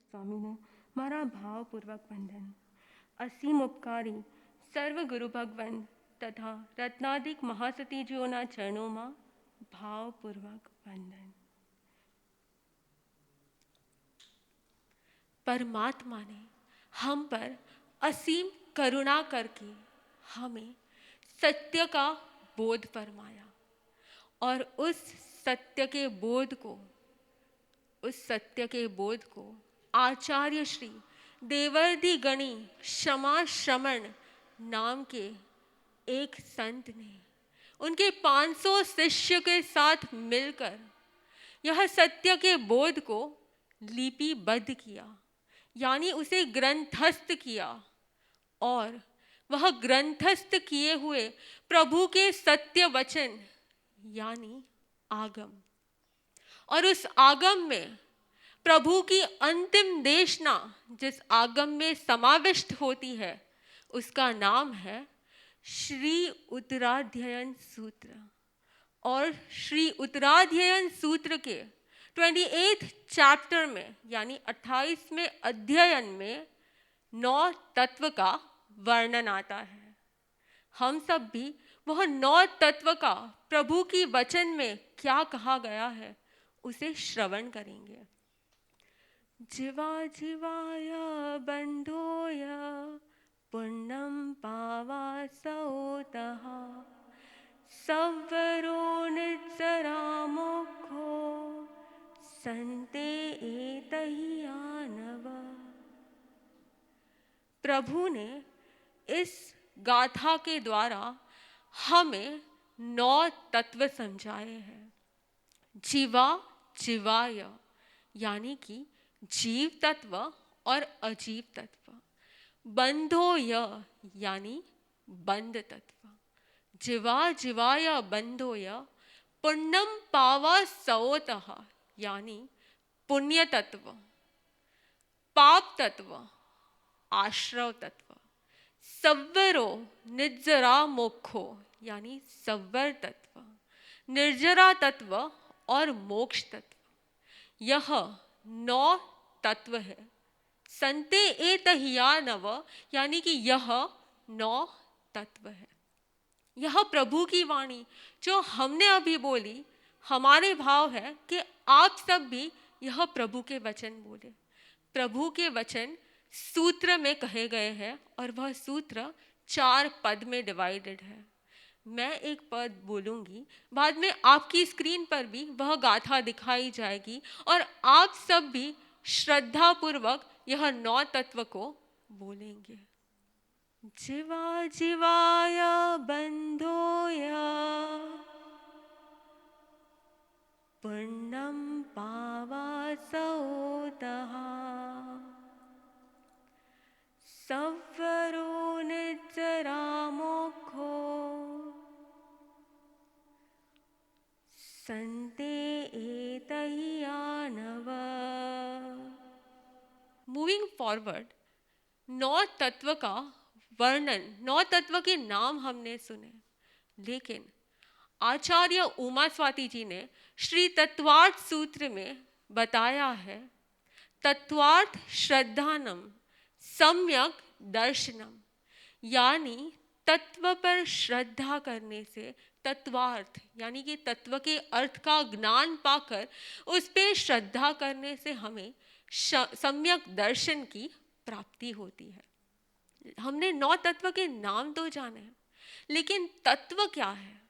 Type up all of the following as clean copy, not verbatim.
स्वामी ने मारा भावपूर्वक वंदन। અસીમ ઉપકારી સર્વ ગુરુ ભગવંત તથા રત્નાદિક મહાસતીજીઓના ચરણોમાં ભાવપૂર્વક વંદન। परमात्मा ने हम पर असीम करुणा करके हमें सत्य का बोध फरमाया और उस सत्य के बोध को आचार्य श्री देवर्धि गणी क्षमा श्रमण नाम के एक संत ने उनके 500 शिष्य के साथ मिलकर यह सत्य के बोध को लिपिबद्ध किया, यानी उसे ग्रंथस्थ किया। और वह ग्रंथस्थ किए हुए प्रभु के सत्य वचन यानी आगम, और उस आगम में प्रभु की अंतिम देशना जिस आगम में समाविष्ट होती है उसका नाम है श्री उत्तराध्ययन सूत्र। और श्री उत्तराध्ययन सूत्र के 28th चैप्टर में यानी 28वें अध्ययन में 9 तत्व का वर्णन आता है। हम सब भी वह 9 तत्व का प्रभु की वचन में क्या कहा गया है उसे श्रवण करेंगे। जीवा जीवाय बंधोय पुण्यम पावासोतः सव्वरो निजरामुखो संते एतहियानव। प्रभु ने इस गाथा के द्वारा हमें 9 तत्व समझाए हैं। जीवा जीवाय यानी कि जीव तत्व और अजीव तत्व, बंधोय यानी बंध तत्व, जीवा जीवाय बंधोय पुण्यम पावसोतः यानी पुण्य तत्व, पाप तत्व आश्रव तत्व, सव्वरो निर्जरा मोक्षो यानी सव्वर तत्व, निर्जरा तत्व और मोक्ष तत्व। यह 9 तत्व है। संते एतहियानव यानी कि यह 9 तत्व है। यह प्रभु की वाणी जो हमने अभी बोली, हमारे भाव है कि आप सब भी यह प्रभु के वचन बोले। प्रभु के वचन सूत्र में कहे गए हैं और वह सूत्र 4 पद में डिवाइडेड है। मैं एक पद बोलूंगी, बाद में आपकी स्क्रीन पर भी वह गाथा दिखाई जाएगी और आप सब भी श्रद्धापूर्वक यह 9 तत्व को बोलेंगे। जीवा जीवाय बंधोय पुण्यम पावसोतः सव्वरो निजरामुखो संते एतहियानव। मूविंग फॉरवर्ड, 9 तत्व का वर्णन, 9 तत्व के नाम हमने सुने, लेकिन आचार्य उमा स्वाति जी ने श्री तत्वार्थ सूत्र में बताया है, तत्वार्थ श्रद्धानम सम्यक दर्शनम, यानी तत्व पर श्रद्धा करने से तत्वार्थ यानी कि तत्व के अर्थ का ज्ञान पाकर उस पे श्रद्धा करने से हमें सम्यक दर्शन की प्राप्ति होती है। हमने 9 तत्व के नाम तो जाने हैं, लेकिन तत्व क्या है?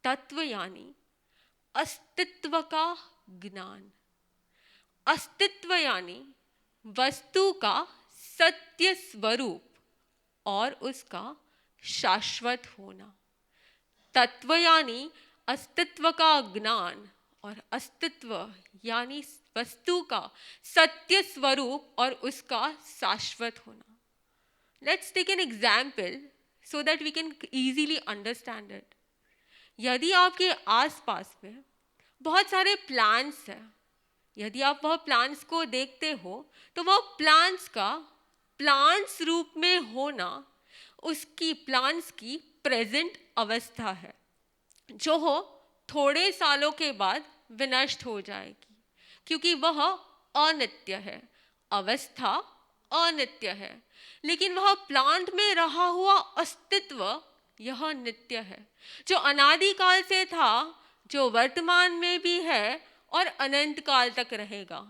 तत्व यानी अस्तित्व का ज्ञान। अस्तित्व यानी वस्तु का सत्य स्वरूप और उसका शाश्वत होना। तत्व यानी अस्तित्व का ज्ञान और अस्तित्व यानी वस्तु का सत्य स्वरूप और उसका शाश्वत होना। Let's take an example so that we can easily understand it. यदि आपके आसपास में बहुत सारे प्लांट्स हैं, यदि आप वह प्लांट्स को देखते हो तो वह प्लांट्स का प्लांट्स रूप में होना उसकी प्लांट्स की प्रेजेंट अवस्था है, जो थोड़े सालों के बाद विनष्ट हो जाएगी, क्योंकि वह अनित्य है, अवस्था अनित्य है, लेकिन वह प्लांट में रहा हुआ अस्तित्व यह नित्य है, जो अनादिकाल से था, जो वर्तमान में भी है और अनंत काल तक रहेगा।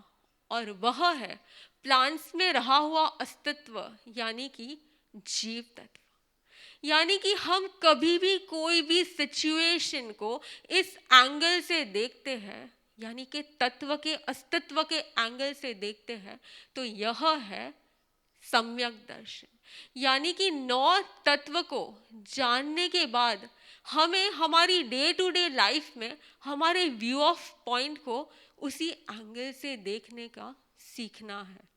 और वह है प्लांट्स में रहा हुआ अस्तित्व, यानी कि जीव तत्व। यानी कि हम कभी भी कोई भी सिचुएशन को इस एंगल से देखते हैं, यानी कि तत्व के अस्तित्व के एंगल से देखते हैं, तो यह है सम्यक दर्शन। यानी कि 9 तत्व को जानने के बाद हमें हमारी डे टू डे लाइफ में हमारे व्यू ऑफ पॉइंट को उसी एंगल से देखने का सीखना है।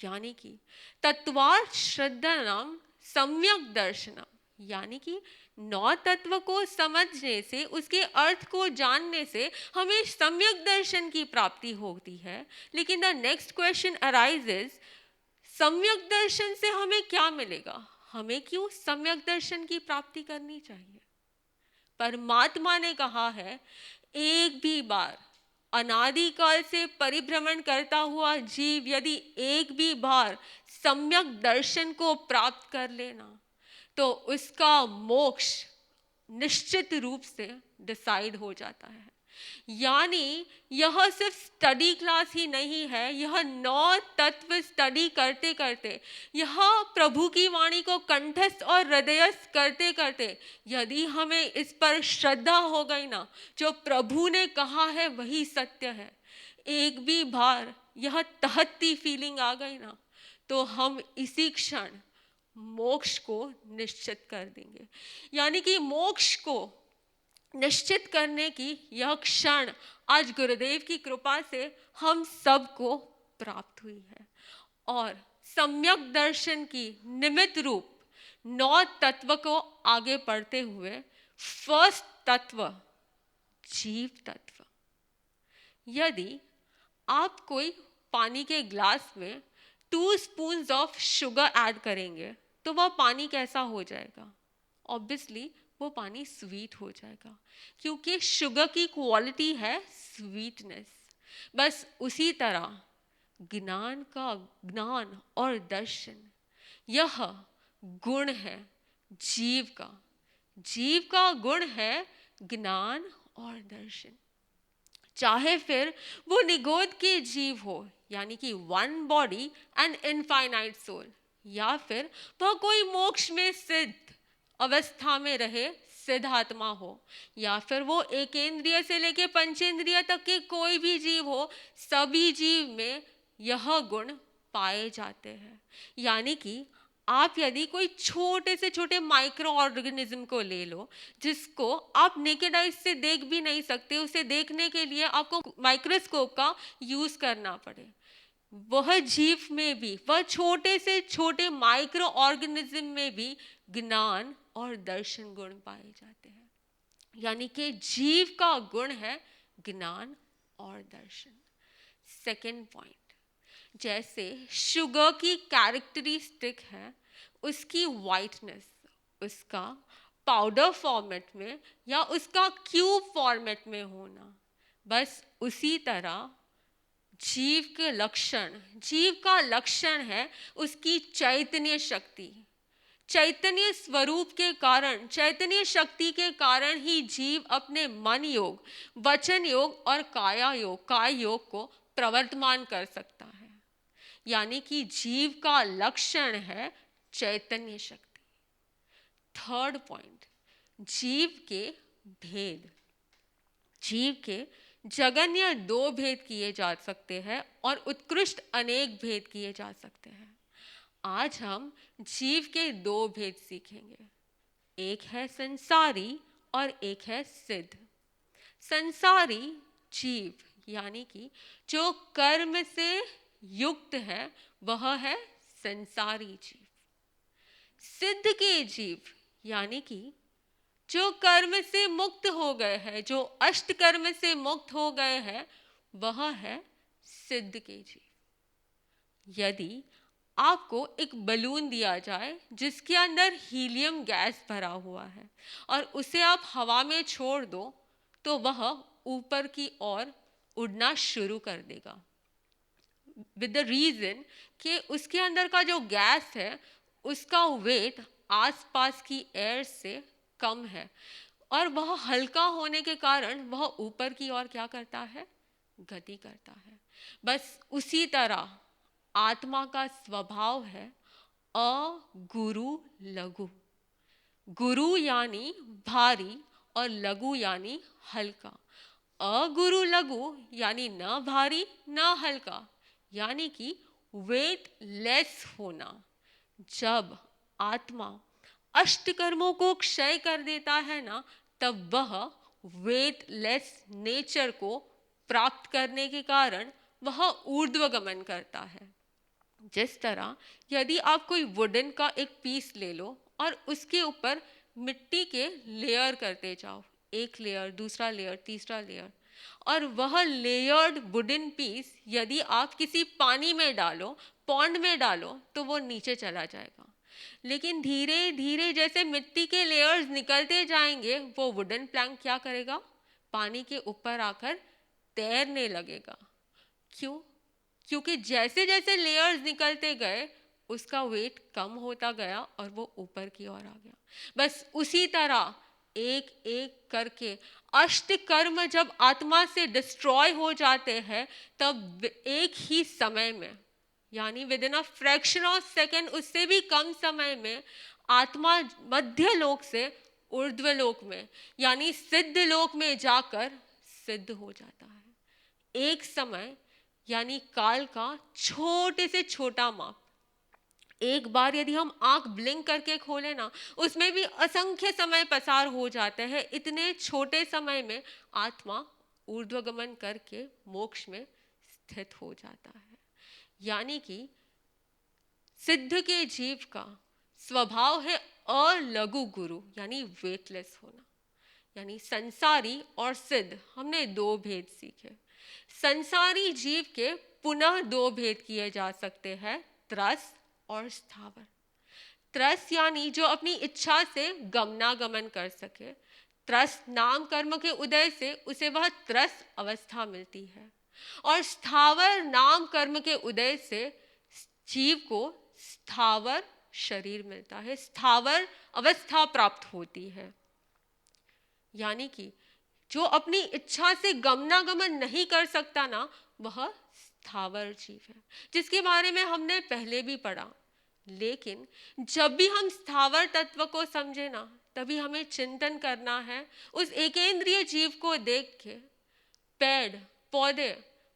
यानी कि तत्वार्थ श्रद्धानाम सम्यक दर्शनम, यानी कि 9 तत्व को समझने से, उसके अर्थ को जानने से हमें सम्यक दर्शन की प्राप्ति होती है। लेकिन द नेक्स्ट क्वेश्चन अराइजेस, सम्यक दर्शन से हमें क्या मिलेगा? हमें क्यों सम्यक दर्शन की प्राप्ति करनी चाहिए? परमात्मा ने कहा है, एक भी बार अनादिकाल से परिभ्रमण करता हुआ जीव यदि एक भी बार सम्यक दर्शन को प्राप्त कर लेना, तो उसका मोक्ष निश्चित रूप से डिसाइड हो जाता है। यानी यह सिर्फ स्टडी क्लास ही नहीं है, यह 9 तत्व स्टडी करते करते, यह प्रभु की वाणी को कंठस्थ और हृदयस्थ करते करते, यदि हमें इस पर श्रद्धा हो गई ना, जो प्रभु ने कहा है वही सत्य है, एक भी बार यह तहत्ती फीलिंग आ गई ना, तो हम इसी क्षण मोक्ष को निश्चित कर देंगे। यानी कि मोक्ष को निश्चित करने की यह क्षण आज गुरुदेव की कृपा से हम सबको प्राप्त हुई है। और सम्यक दर्शन की निमित्त रूप 9 तत्व को आगे पढ़ते हुए, फर्स्ट तत्व जीव तत्व। यदि आप कोई पानी के ग्लास में 2 स्पून्स ऑफ शुगर ऐड करेंगे, तो वह पानी कैसा हो जाएगा? ऑब्वियसली वो पानी स्वीट हो जाएगा, क्योंकि शुगर की क्वालिटी है स्वीटनेस। बस उसी तरह ज्ञान और दर्शन, यह गुण है जीव का। जीव का गुण है ज्ञान और दर्शन। चाहे फिर वो निगोद के जीव हो, यानी कि 1 बॉडी एंड इनफाइनाइट सोल, या फिर वह कोई मोक्ष में सिद्ध अवस्था में रहे सिद्धात्मा हो, या फिर वो एकेंद्रिय से लेके पंचेंद्रिय तक के कोई भी जीव हो, सभी जीव में यह गुण पाए जाते हैं। यानी कि आप यदि कोई छोटे से छोटे माइक्रो ऑर्गेनिज्म को ले लो, जिसको आप नेकेड आइज से देख भी नहीं सकते, उसे देखने के लिए आपको माइक्रोस्कोप का यूज करना पड़े, वह जीव में भी, वह छोटे से छोटे माइक्रो ऑर्गेनिज्म में भी ज्ञान और दर्शन गुण पाए जाते हैं। यानी कि जीव का गुण है ज्ञान और दर्शन। सेकेंड पॉइंट, जैसे शुगर की कैरेक्टरिस्टिक है उसकी वाइटनेस, उसका पाउडर फॉर्मेट में या उसका क्यूब फॉर्मेट में होना, बस उसी तरह जीव का लक्षण है उसकी चैतन्य शक्ति। चैतन्य स्वरूप के कारण, चैतन्य शक्ति के कारण ही जीव अपने मन योग, वचन योग और काय योग को प्रवर्तमान कर सकता है। यानी कि जीव का लक्षण है चैतन्य शक्ति। थर्ड पॉइंट, जीव के भेद। जीव के जगन्य 2 भेद किए जा सकते हैं और उत्कृष्ट अनेक भेद किए जा सकते हैं। आज हम जीव के 2 भेद सीखेंगे, एक है संसारी और एक है सिद्ध। संसारी जीव, यानी कि जो कर्म से युक्त है, वह है संसारी जीव। सिद्ध के जीव, यानी कि जो कर्म से मुक्त हो गए हैं, जो अष्ट कर्म से मुक्त हो गए हैं, वह है सिद्ध के जीव। यदि आपको एक बलून दिया जाए जिसके अंदर हीलियम गैस भरा हुआ है और उसे आप हवा में छोड़ दो, तो वह ऊपर की ओर उड़ना शुरू कर देगा। विद द रीज़न कि उसके अंदर का जो गैस है उसका वेट आसपास की एयर से कम है और वह हल्का होने के कारण वह ऊपर की ओर क्या करता है, गति करता है। बस उसी तरह आत्मा का स्वभाव है अगुरु लघु। गुरु यानी भारी और लघु यानी हल्का। अगुरु लघु यानी न भारी न हल्का, यानी कि वेट लेस होना। जब आत्मा अष्टकर्मों को क्षय कर देता है ना, तब वह वेटलेस नेचर को प्राप्त करने के कारण वह ऊर्ध्वगमन करता है। जिस तरह यदि आप कोई वुडन का एक पीस ले लो और उसके ऊपर मिट्टी के लेयर करते जाओ, एक लेयर, दूसरा लेयर, तीसरा लेयर, और वह लेयर्ड वुडन पीस यदि आप किसी पानी में डालो, पॉन्ड में डालो, तो वो नीचे चला जाएगा। लेकिन धीरे धीरे जैसे मिट्टी के लेयर्स निकलते जाएंगे, वो वुडन प्लैंक क्या करेगा, पानी के ऊपर आकर तैरने लगेगा। क्यों? क्योंकि जैसे जैसे लेयर्स निकलते गए उसका वेट कम होता गया और वो ऊपर की ओर आ गया। बस उसी तरह एक एक करके अष्ट कर्म जब आत्मा से डिस्ट्रॉय हो जाते हैं, तब एक ही समय में, यानी with in a fraction of second, उससे भी कम समय में आत्मा मध्य लोक से ऊर्ध्व लोक में यानी सिद्ध लोक में जाकर सिद्ध हो जाता है। एक समय यानी काल का छोटे से छोटा माप। एक बार यदि हम आंख ब्लिंक करके खोलें ना, उसमें भी असंख्य समय पसार हो जाते हैं। इतने छोटे समय में आत्मा ऊर्ध्वगमन करके मोक्ष में स्थित हो जाता है। यानी कि सिद्ध के जीव का स्वभाव है अलघु गुरु, यानी वेटलेस होना। यानी संसारी और सिद्ध, हमने दो भेद सीखे। संसारी जीव के पुनः दो भेद किए जा सकते हैं, त्रस और स्थावर। त्रस यानी जो अपनी इच्छा से गमनागमन कर सके। त्रस नाम कर्म के उदय से उसे वह त्रस अवस्था मिलती है, और स्थावर नाम कर्म के उदय से जीव को स्थावर शरीर मिलता है, स्थावर अवस्था प्राप्त होती है। यानी कि जो अपनी इच्छा से गमनागमन नहीं कर सकता ना, वह स्थावर जीव है, जिसके बारे में हमने पहले भी पढ़ा। लेकिन जब भी हम स्थावर तत्व को समझे ना, तभी हमें चिंतन करना है उस एकेंद्रीय जीव को देख के। पेड़ पौधे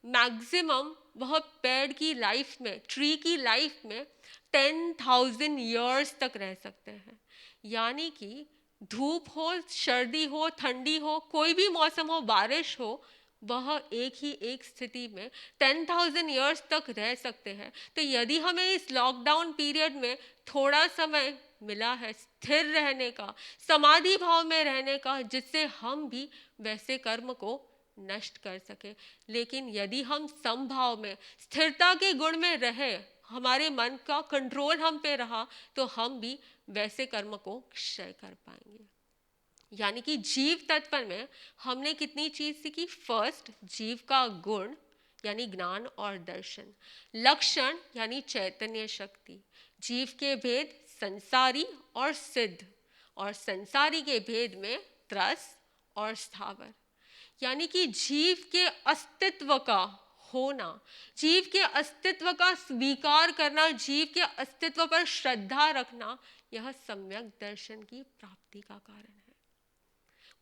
मैक्सिमम वह पेड़ की लाइफ में, ट्री की लाइफ में 10,000 ईयर्स तक रह सकते हैं। यानी कि धूप हो, सर्दी हो, ठंडी हो, कोई भी मौसम हो, बारिश हो, वह एक ही एक स्थिति में 10,000 ईयर्स तक रह सकते हैं। तो यदि हमें इस लॉकडाउन पीरियड में थोड़ा समय मिला है स्थिर रहने का, समाधि भाव में रहने का, जिससे हम भी वैसे कर्म को नष्ट कर सके, लेकिन यदि हम समभाव में, स्थिरता के गुण में रहे, हमारे मन का कंट्रोल हम पे रहा, तो हम भी वैसे कर्म को क्षय कर पाएंगे। यानी कि जीव तत्व में हमने कितनी चीज सीखी? फर्स्ट, जीव का गुण यानी ज्ञान और दर्शन, लक्षण यानी चैतन्य शक्ति, जीव के भेद संसारी और सिद्ध, और संसारी के भेद में त्रस और स्थावर। यानी कि जीव के अस्तित्व का होना, जीव के अस्तित्व का स्वीकार करना, जीव के अस्तित्व पर श्रद्धा रखना, यह सम्यक दर्शन की प्राप्ति का कारण है।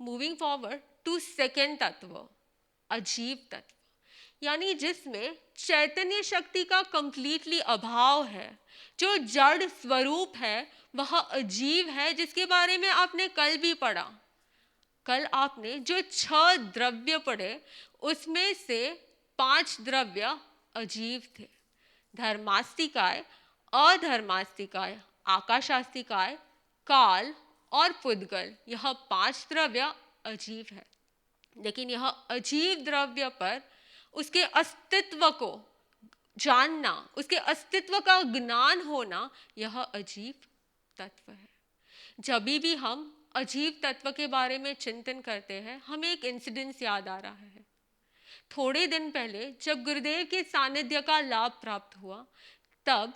मूविंग फॉरवर्ड टू सेकेंड तत्व, अजीव तत्व, यानी जिसमें चैतन्य शक्ति का कंप्लीटली अभाव है, जो जड़ स्वरूप है, वह अजीव है, जिसके बारे में आपने कल भी पढ़ा। कल आपने जो 6 द्रव्य पढ़े, उसमें से 5 द्रव्य अजीव थे। धर्मास्तिकाय, अधर्मास्तिकाय, आकाशास्तिकाय, काल और पुद्गल, यह 5 द्रव्य अजीव है। लेकिन यह अजीव द्रव्य पर उसके अस्तित्व को जानना, उसके अस्तित्व का ज्ञान होना, यह अजीव तत्व है। जब भी हम अजीव तत्व के बारे में चिंतन करते हैं, हमें एक इंसिडेंस याद आ रहा है। थोड़े दिन पहले जब गुरुदेव के सानिध्य का लाभ प्राप्त हुआ, तब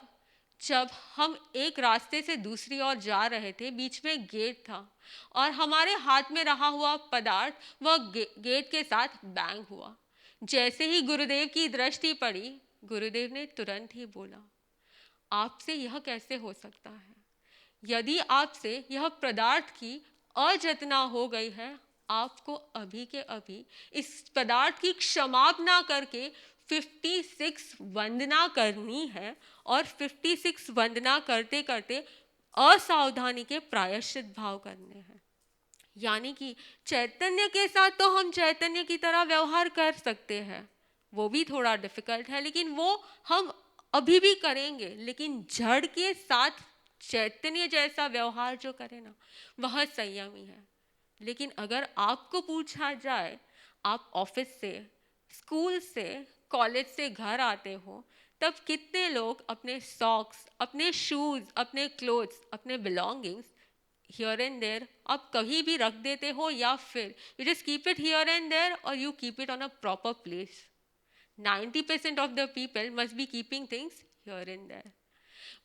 जब हम एक रास्ते से दूसरी ओर जा रहे थे, बीच में गेट था और हमारे हाथ में रहा हुआ पदार्थ वह गेट के साथ बैंग हुआ। जैसे ही गुरुदेव की दृष्टि पड़ी, गुरुदेव ने तुरंत ही बोला, आपसे यह कैसे हो सकता है? यदि आपसे यह पदार्थ की अचेतना हो गई है, आपको अभी के अभी इस पदार्थ की क्षमापना करके 56 वंदना करनी है और 56 वंदना करते करते असावधानी के प्रायश्चित भाव करने हैं। यानी कि चैतन्य के साथ तो हम चैतन्य की तरह व्यवहार कर सकते हैं, वो भी थोड़ा डिफिकल्ट है, लेकिन वो हम अभी भी करेंगे। लेकिन जड़ के साथ चैतन्य जैसा व्यवहार जो करे ना, वह संयमी है। लेकिन अगर आपको पूछा जाए, आप ऑफिस से, स्कूल से, कॉलेज से घर आते हो, तब कितने लोग अपने सॉक्स, अपने शूज, अपने क्लोथ्स, अपने बिलोंगिंग्स हियर एंड देयर आप कहीं भी रख देते हो, या फिर you just keep it here and there और you keep it on a proper place? 90% of the people must be keeping things here and there.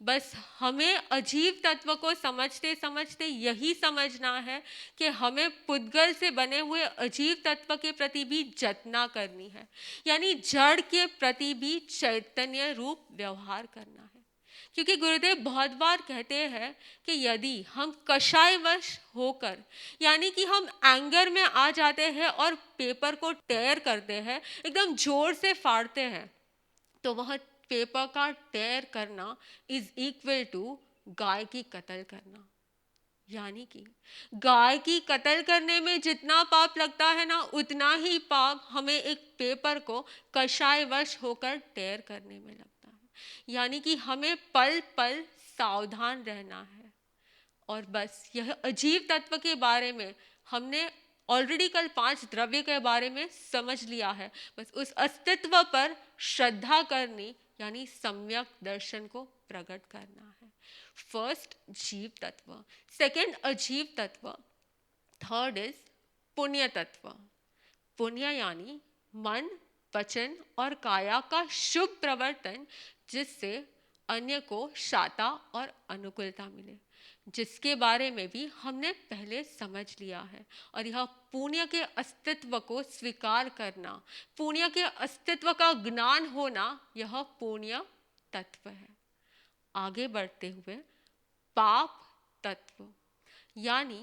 बस हमें अजीब तत्व को समझते समझते यही समझना है कि हमें पुद्गल से बने हुए अजीब तत्व के प्रति भी जतना करनी है, यानी जड़ के प्रति भी चैतन्य रूप व्यवहार करना है। क्योंकि गुरुदेव बहुत बार कहते हैं कि यदि हम कषायवश होकर, यानी कि हम एंगर में आ जाते हैं और पेपर को टेयर करते हैं, एकदम जोर से फाड़ते हैं, तो वह पेपर का टेयर करना इज इक्वल टू गाय की कत्ल करना। यानी कि गाय की कत्ल करने में जितना पाप लगता है ना, उतना ही पाप हमें एक पेपर को कषायवश होकर टेयर करने में लगता है। यानी कि हमें पल पल सावधान रहना है। और बस यह अजीब तत्व के बारे में हमने ऑलरेडी कल 5 द्रव्य के बारे में समझ लिया है। बस उस अस्तित्व पर श्रद्धा करनी, यानी सम्यक दर्शन को प्रकट करना है। फर्स्ट जीव तत्व, सेकंड अजीव तत्व, थर्ड इज पुण्य तत्व। पुण्य यानी मन, वचन और काया का शुभ प्रवर्तन, जिससे अन्य को शाता और अनुकूलता मिले, जिसके बारे में भी हमने पहले समझ लिया है। और यह पुण्य के अस्तित्व को स्वीकार करना, पुण्य के अस्तित्व का ज्ञान होना, यह पुण्य तत्व है। आगे बढ़ते हुए पाप तत्व, यानी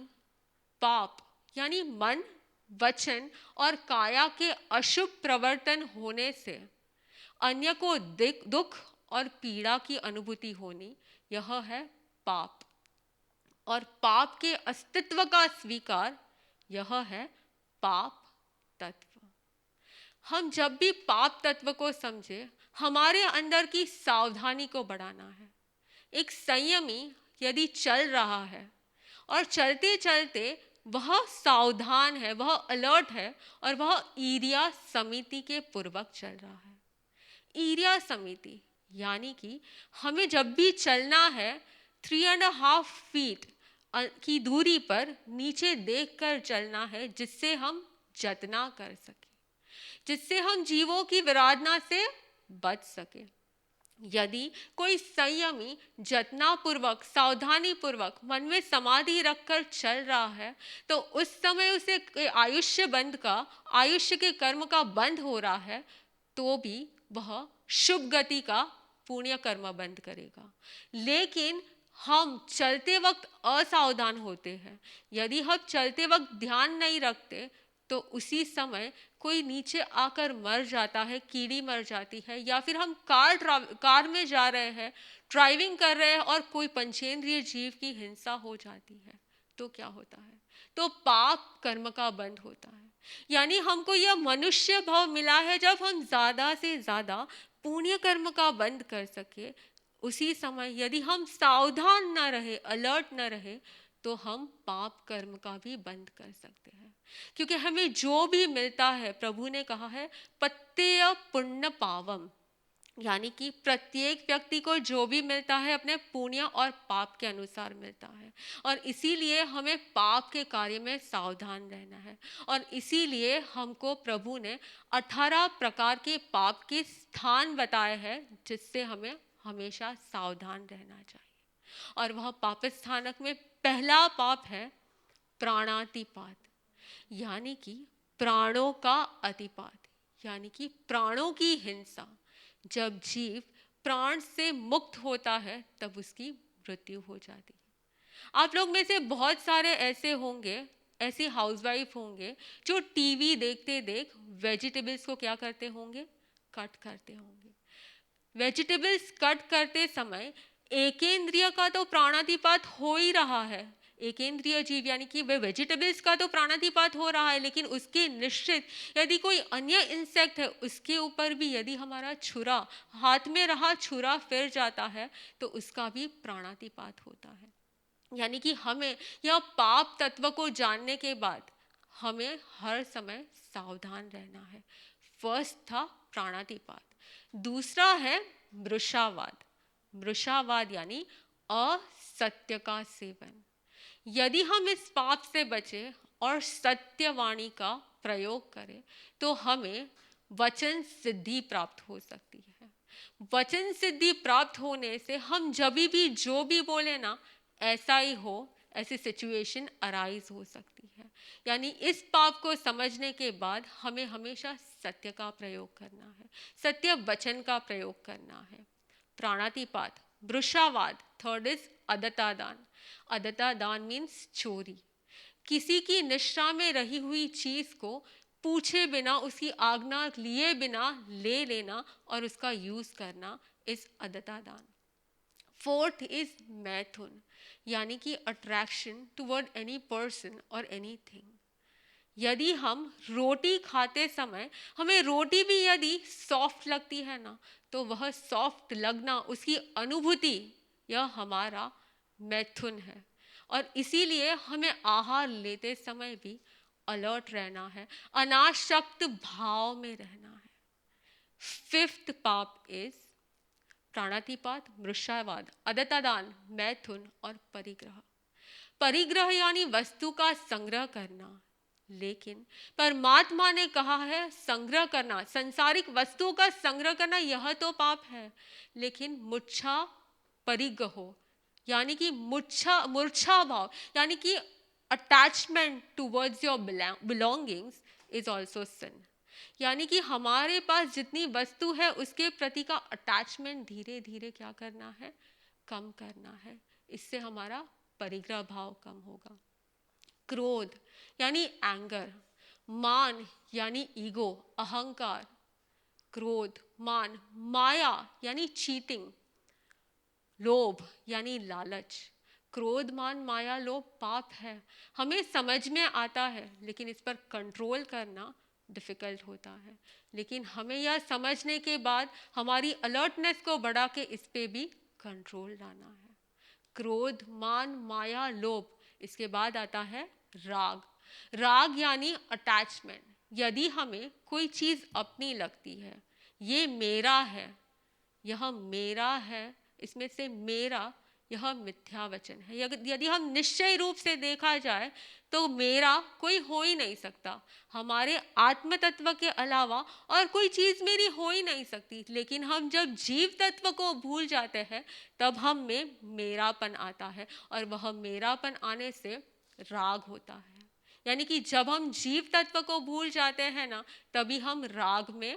पाप यानी मन, वचन और काया के अशुभ प्रवर्तन होने से अन्य को दुख और पीड़ा की अनुभूति होनी, यह है पाप। और पाप के अस्तित्व का स्वीकार, यह है पाप तत्व। हम जब भी पाप तत्व को समझे, हमारे अंदर की सावधानी को बढ़ाना है। एक संयमी यदि चल रहा है और चलते चलते वह सावधान है, वह अलर्ट है और वह ईर्या समिति के पूर्वक चल रहा है। ईर्या समिति यानी कि हमें जब भी चलना है 3.5 फीट की दूरी पर नीचे देखकर चलना है, जिससे हम जतना कर सके, जिससे हम जीवों की विराधना से बच सके। यदि कोई संयमी जतनापूर्वक, सावधानी पूर्वक मन में समाधि रखकर चल रहा है, तो उस समय उसे आयुष्य बंध का, आयुष्य के कर्म का बंध हो रहा है, तो भी वह शुभ गति का पुण्य कर्म बंद करेगा। लेकिन हम चलते वक्त असावधान होते हैं, यदि हम चलते वक्त ध्यान नहीं रखते, तो उसी समय कोई नीचे आकर मर जाता है, कीड़ी मर जाती है, या फिर हम कार में जा रहे हैं, ड्राइविंग कर रहे हैं और कोई पंचेंद्रिय जीव की हिंसा हो जाती है, तो क्या होता है? तो पाप कर्म का बंध होता है। यानी हमको यह मनुष्य भाव मिला है, जब हम ज़्यादा से ज़्यादा पुण्य कर्म का बंद कर सके। उसी समय यदि हम सावधान न रहे, अलर्ट न रहे, तो हम पाप कर्म का भी बंद कर सकते हैं। क्योंकि हमें जो भी मिलता है, प्रभु ने कहा है पत्तेय पुण्य पावम, यानी कि प्रत्येक व्यक्ति को जो भी मिलता है अपने पुण्य और पाप के अनुसार मिलता है, और इसीलिए हमें पाप के कार्य में सावधान रहना है। और इसीलिए हमको प्रभु ने 18 प्रकार के पाप के स्थान बताए हैं जिससे हमें हमेशा सावधान रहना चाहिए। और वह पाप स्थानक में पहला पाप है प्राणातिपात, यानी कि प्राणों का अतिपात, यानी कि प्राणों की हिंसा। जब जीव प्राण से मुक्त होता है तब उसकी मृत्यु हो जाती है। आप लोग में से बहुत सारे ऐसे होंगे, ऐसे हाउसवाइफ होंगे जो टीवी देखते देख वेजिटेबल्स को क्या करते होंगे, कट करते होंगे। वेजिटेबल्स कट करते समय एकेंद्रिय का तो प्राणातिपात हो ही रहा है, एकेंद्रिय जीव यानी कि वे वेजिटेबल्स का तो प्राणातिपात हो रहा है, लेकिन उसके निश्चित यदि कोई अन्य इंसेक्ट है उसके ऊपर भी यदि हमारा छुरा, हाथ में रहा छुरा फिर जाता है तो उसका भी प्राणातिपात होता है। यानी कि हमें यह पाप तत्व को जानने के बाद हमें हर समय सावधान रहना है। फर्स्ट था प्राणातिपात, दूसरा है मृषावाद। मृषावाद यानी असत्य का सेवन। यदि हम इस पाप से बचे और सत्यवाणी का प्रयोग करें तो हमें वचन सिद्धि प्राप्त हो सकती है। वचन सिद्धि प्राप्त होने से हम जब भी जो भी बोले ना ऐसा ही हो, ऐसी सिचुएशन अराइज हो सकती है। यानी इस पाप को समझने के बाद हमें हमेशा सत्य का प्रयोग करना है, सत्य वचन का प्रयोग करना है। प्राणातिपात, वृषावाद, थर्ड इज अदता दान। अदता दान मीन्स चोरी। किसी की निष्ठा में रही हुई चीज को पूछे बिना, उसकी आज्ञा लिए बिना ले लेना और उसका यूज करना इस अदता दान। फोर्थ इज मैथुन, यानी कि अट्रैक्शन टुवर्ड एनी पर्सन और एनीथिंग। यदि हम रोटी खाते समय हमें रोटी भी यदि सॉफ्ट लगती है ना तो वह सॉफ्ट लगना, उसकी अनुभूति, यह हमारा मैथुन है। और इसीलिए हमें आहार लेते समय भी अलर्ट रहना है, अनासक्त भाव में रहना है। फिफ्थ पाप इज प्राणातिपात, मृषावाद, अदतादान, मैथुन और परिग्रह। परिग्रह यानी वस्तु का संग्रह करना, लेकिन परमात्मा ने कहा है संग्रह करना, संसारिक वस्तुओं का संग्रह करना यह तो पाप है, लेकिन मुच्छा परिग्रहो यानी कि मूर्छा भाव यानी कि attachment towards your belongings is also sin. यानी कि हमारे पास जितनी वस्तु है उसके प्रति का अटैचमेंट धीरे धीरे क्या करना है, कम करना है। इससे हमारा परिग्रह भाव कम होगा। क्रोध यानी एंगर, मान यानी ईगो, अहंकार, क्रोध, मान, माया यानी चीटिंग, लोभ यानी लालच। क्रोध, मान, माया, लोभ पाप है, हमें समझ में आता है लेकिन इस पर कंट्रोल करना डिफिकल्ट होता है। लेकिन हमें यह समझने के बाद हमारी अलर्टनेस को बढ़ा के इस पे भी कंट्रोल लाना है। क्रोध, मान, माया, लोभ। इसके बाद आता है राग। राग यानी अटैचमेंट। यदि हमें कोई चीज अपनी लगती है, ये मेरा है, यह मेरा है, इसमें से मेरा, यह मिथ्या वचन है। यदि हम निश्चय रूप से देखा जाए तो मेरा कोई हो ही नहीं सकता, हमारे आत्म तत्व के अलावा और कोई चीज मेरी हो ही नहीं सकती। लेकिन हम जब जीव तत्व को भूल जाते हैं तब हम में मेरापन आता है, और वह मेरापन आने से राग होता है। यानी कि जब हम जीव तत्व को भूल जाते हैं ना तभी हम राग में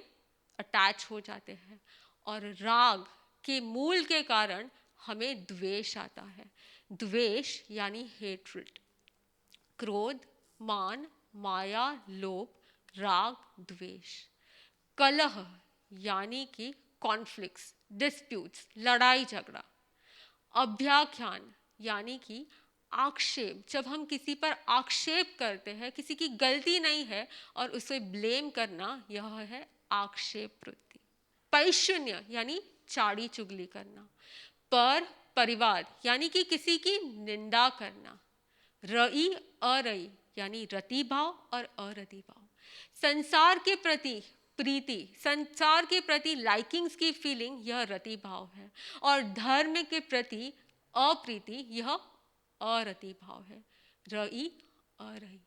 अटैच हो जाते हैं, और राग के मूल के कारण हमें द्वेष आता है। द्वेष यानी हेट्रेड। क्रोध, मान, माया, लोभ, राग, द्वेष। कलह यानी कि कॉन्फ्लिक्ट्स, डिस्प्यूट्स, लड़ाई झगड़ा। अभ्याख्यान यानी कि आक्षेप, जब हम किसी पर आक्षेप करते हैं, किसी की गलती नहीं है और उसे ब्लेम करना, यह है आक्षेप वृत्ति। पैशून्य यानी चाड़ी चुगली करना। पर परिवार यानी कि किसी की निंदा करना। रई अरई यानी रति भाव और अरति भाव। संसार के प्रति प्रीति, संसार के प्रति लाइकिंग्स की फीलिंग, यह रति भाव है। और धर्म के प्रति अप्रीति, यह अरति भाव है। रई अरई।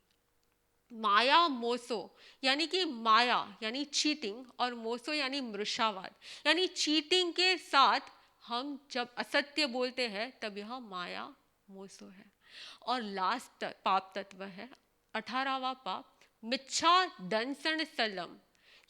माया मोसो यानी कि माया यानी चीटिंग, और मोसो यानी मृषावाद, यानी चीटिंग के साथ हम जब असत्य बोलते हैं तब यह माया मोसो है। और लास्ट पाप तत्व है 18वां पाप, मिथ्या दंसन सलम,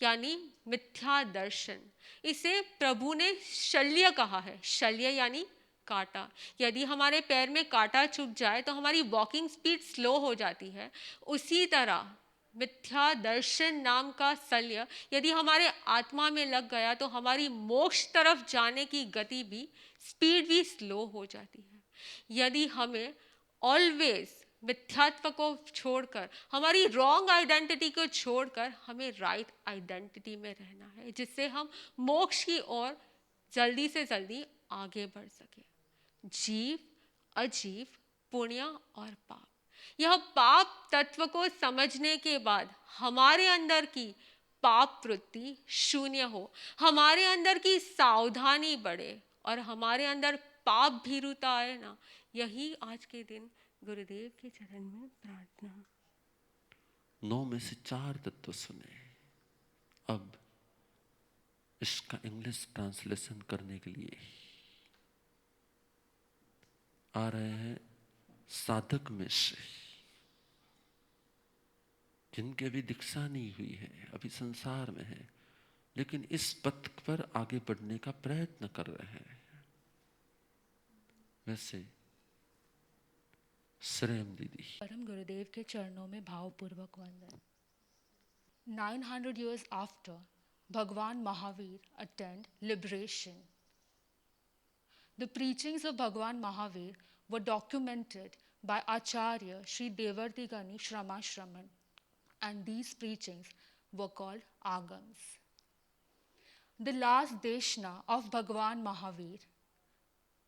यानी मिथ्या दर्शन। इसे प्रभु ने शल्य कहा है। शल्य यानी कांटा। यदि हमारे पैर में कांटा चुभ जाए तो हमारी वॉकिंग स्पीड स्लो हो जाती है। उसी तरह मिथ्या दर्शन नाम का शल्य यदि हमारे आत्मा में लग गया तो हमारी मोक्ष तरफ जाने की गति भी, स्पीड भी स्लो हो जाती है। यदि हमें ऑलवेज मिथ्यात्व को छोड़कर, हमारी रॉन्ग आइडेंटिटी को छोड़कर हमें राइट आइडेंटिटी में रहना है, जिससे हम मोक्ष की ओर जल्दी से जल्दी आगे बढ़ सके। जीव, अजीव, पुण्य और पाप, यह पाप तत्व को समझने के बाद हमारे अंदर की पाप वृत्ति शून्य हो, हमारे अंदर की सावधानी बढ़े और हमारे अंदर पाप भीरुता आए ना, यही आज के दिन गुरुदेव के चरण में प्रार्थना। 9 में से 4 तत्व सुने। अब इसका इंग्लिश ट्रांसलेशन करने के लिए आ रहे हैं साधक में से, जिनके अभी दीक्षा नहीं हुई है, अभी संसार में है, लेकिन इस पथ पर आगे बढ़ने का प्रयत्न कर रहे हैं। वैसे श्रेम दीदी। परम गुरुदेव के चरणों में भावपूर्वक वंदन। 900 years after, Bhagwan Mahavir attained liberation. The preachings of Bhagwan Mahavir were documented by Acharya Sri Devartigani Shramashraman, and these preachings were called Agams. The last Deshna of Bhagwan Mahavir,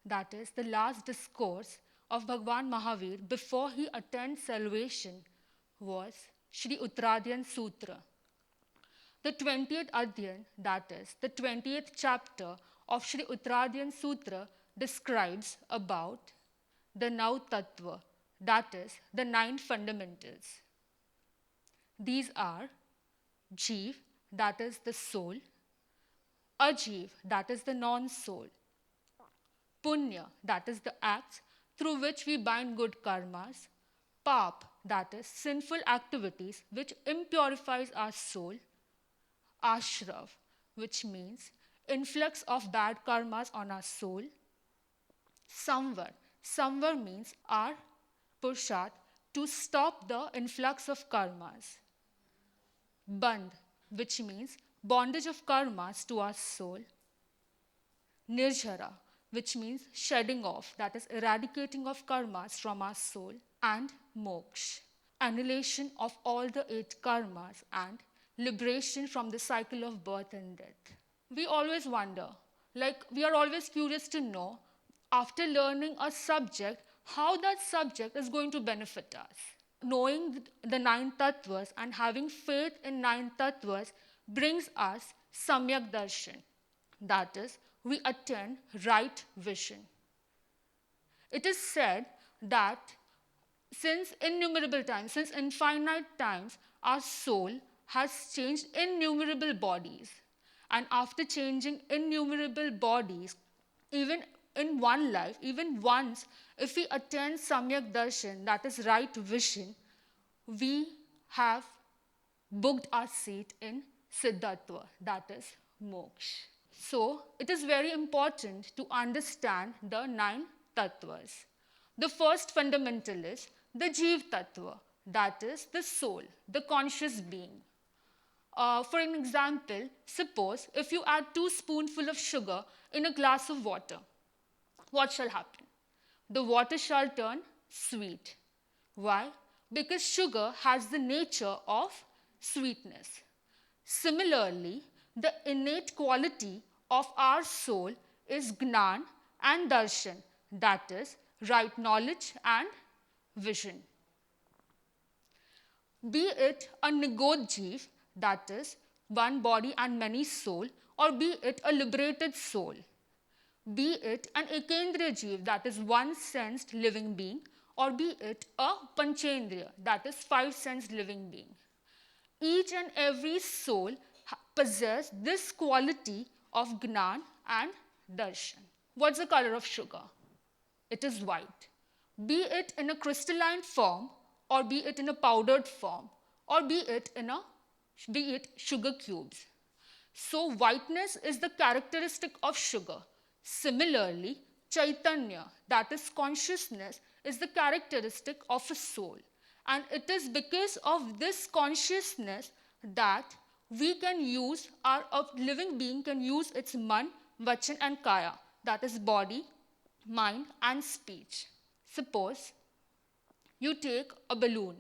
that is, the last discourse of Bhagwan Mahavir before he attained salvation, was Sri Utradhyan Sutra. The 20th Adhyan, that is, the 20th chapter of Sri Utradhyan Sutra, describes about the Nau Tattva, that is, the 9 fundamentals. These are Jeev, that is the soul, Ajeev, that is the non-soul, Punya, that is the acts through which we bind good karmas, Pap, that is sinful activities which impurifies our soul, Ashrav, which means influx of bad karmas on our soul, Samvar, Samvar means our Purushat to stop the influx of karmas, Bandh, which means bondage of karmas to our soul, Nirjara, which means shedding off, that is eradicating of karmas from our soul, and Moksha, annihilation of all the 8 karmas and liberation from the cycle of birth and death. We always wonder, we are always curious to know, after learning a subject, how that subject is going to benefit us. Knowing the 9 tattvas and having faith in 9 tattvas brings us samyak darshan, that is, we attain right vision. It is said that since innumerable times, since infinite times, our soul has changed innumerable bodies. And after changing innumerable bodies, even in one life, even once, if we attain samyak darshan, that is right vision, we have booked our seat in siddhatva, that is moksha. So, it is very important to understand the 9 tattvas. The first fundamental is the Jeev tattva, that is the soul, the conscious being. For an example, suppose if you add 2 spoonfuls of sugar in a glass of water, what shall happen? The water shall turn sweet. Why? Because sugar has the nature of sweetness. Similarly, the innate quality of our soul is Gnan and Darshan, that is, right knowledge and vision. Be it a Nigod Jeev, that is, one body and many soul, or be it a liberated soul, be it an ekendriya jeev, that is one sensed living being, or be it a panchendriya, that is five sensed living being. Each and every soul possess this quality of Gnan and Darshan. What's the color of sugar? It is white. Be it in a crystalline form, or be it in a powdered form, or be it sugar cubes. So whiteness is the characteristic of sugar. Similarly, Chaitanya, that is consciousness, is the characteristic of a soul. And it is because of this consciousness that we can use, a living being can use its man, vachan and kaya, that is body, mind and speech. Suppose you take a balloon,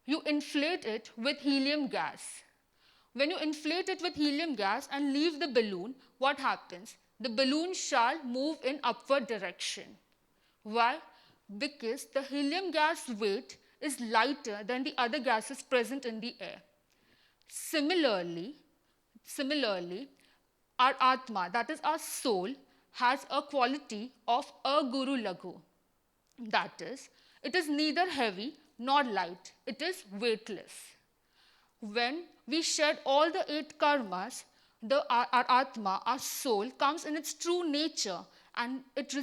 you inflate it with helium gas. When you inflate it with helium gas and leave the balloon, what happens? The balloon shall move in upward direction. Why? Because the helium gas weight is lighter than the other gases present in the air. Similarly, our Atma, that is our soul, has a quality of a Guru Laghu. That is, it is neither heavy nor light, it is weightless. When we shed all the 8 karmas, our Atma, our soul, comes in its true nature, and it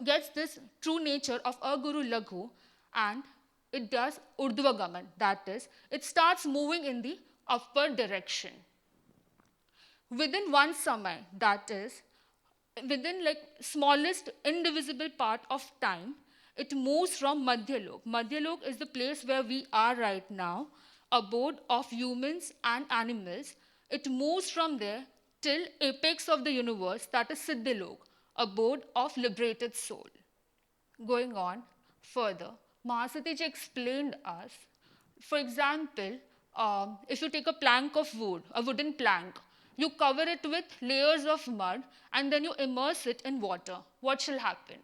gets this true nature of a Guru Laghu, and it does Urdhvagaman, that is, it starts moving in the upward direction. Within one samay, that is, within smallest indivisible part of time, it moves from Madhyalok. Madhyalok is the place where we are right now, abode of humans and animals. It moves from there till apex of the universe, that is Siddhalok, abode of liberated soul. Going on further, Mahasati Ji explained us, for example, if you take a plank of wood, a wooden plank, you cover it with layers of mud and then you immerse it in water. What shall happen?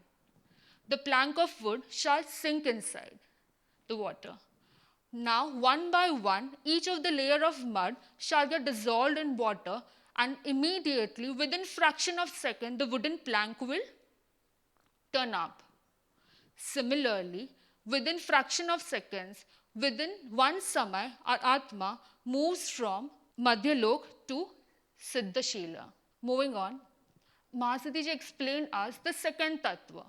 The plank of wood shall sink inside the water. Now, one by one, each of the layer of mud shall get dissolved in water, and immediately, within fraction of second, the wooden plank will turn up. Similarly, within fraction of seconds, within one samay, our Atma moves from Madhyalok to Siddhashila. Moving on, Mahasati Ji explained us the second tattva,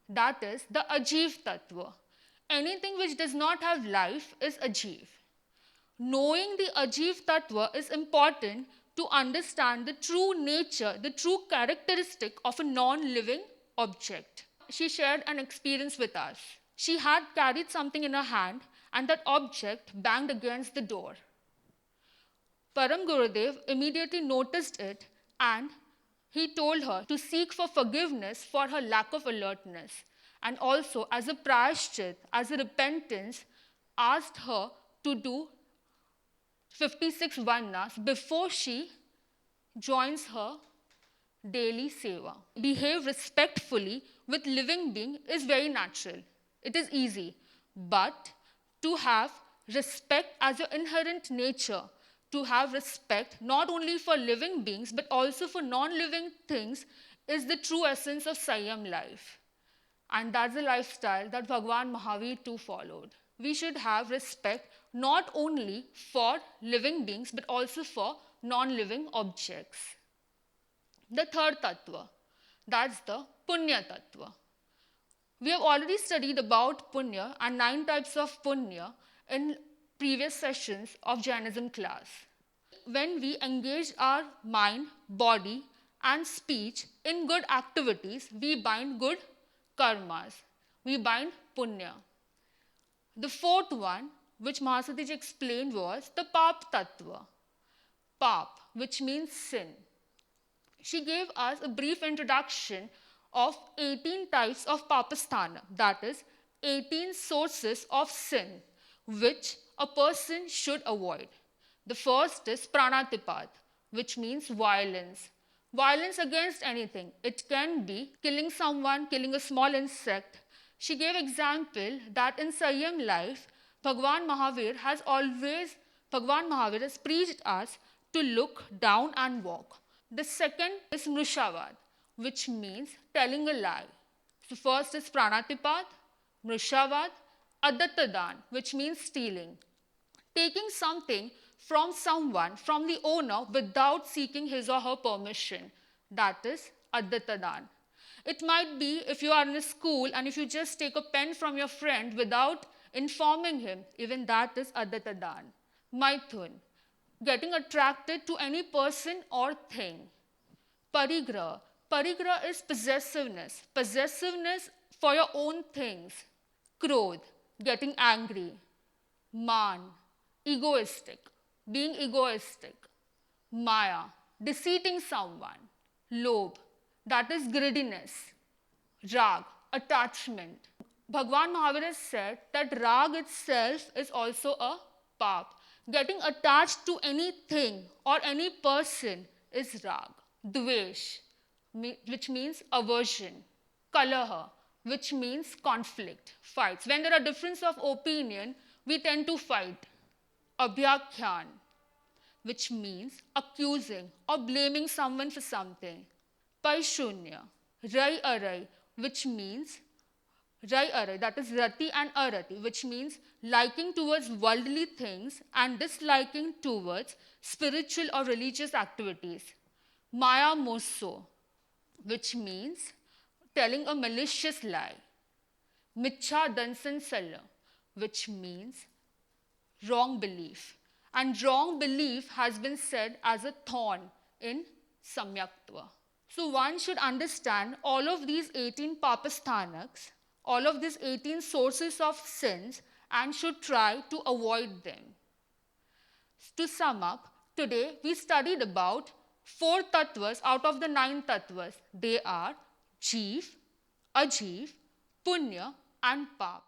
that is the Ajiv tattva. Anything which does not have life is Ajiv. Knowing the Ajiv tattva is important to understand the true nature, the true characteristic of a non-living object. She shared an experience with us. She had carried something in her hand and that object banged against the door. Param Gurudev immediately noticed it and he told her to seek for forgiveness for her lack of alertness, and also as a prayashchit, as a repentance, asked her to do 56 varnas before she joins her daily seva. Behave respectfully with living being is very natural. It is easy. But to have respect as your inherent nature, to have respect not only for living beings but also for non-living things is the true essence of Sanyam life. And that's the lifestyle that Bhagwan Mahavir too followed. We should have respect not only for living beings but also for non-living objects. The third tattva, that's the Punya tattva. We have already studied about Punya and 9 types of Punya in previous sessions of Jainism class. When we engage our mind, body and speech in good activities, we bind good karmas. We bind Punya. The fourth one, which Mahasati Ji explained, was the Pap tattva. Pap, which means sin. She gave us a brief introduction of 18 types of papasthana, that is, 18 sources of sin, which a person should avoid. The first is pranatipat, which means violence. Violence against anything. It can be killing someone, killing a small insect. She gave example that in Sanyam life, Bhagwan Mahavir has always Bhagwan Mahavir has preached us to look down and walk. The second is Mrushavad, which means telling a lie. So first is Pranatipat, Mrushavad, Adattadan, which means stealing. Taking something from someone, from the owner, without seeking his or her permission. That is Adattadan. It might be if you are in a school and if you just take a pen from your friend without informing him, even that is Adattadan. Maithun, getting attracted to any person or thing. Parigraha. Parigraha is possessiveness. Possessiveness for your own things. Krodh, getting angry. Man, egoistic, being egoistic. Maya, deceiving someone. Lobh, that is greediness. Rag, attachment. Bhagwan Mahavir has said that rag itself is also a pap. Getting attached to anything or any person is rag. Dvesh, which means aversion. Kalaha, which means conflict, fights. When there are difference of opinion, we tend to fight. Abhyakhyan, which means accusing or blaming someone for something. Paishunya, Rai Arai, which means Rai Arai, that is Rati and Arati, which means liking towards worldly things and disliking towards spiritual or religious activities. Maya Mosso, which means telling a malicious lie. Michha Dansan Sala, which means wrong belief. And wrong belief has been said as a thorn in Samyaktva. So one should understand all of these 18 papasthanaks, all of these 18 sources of sins, and should try to avoid them. To sum up, today we studied about 4 tattvas out of the 9 tattvas. They are Jeev, Ajeev, Punya and Pap.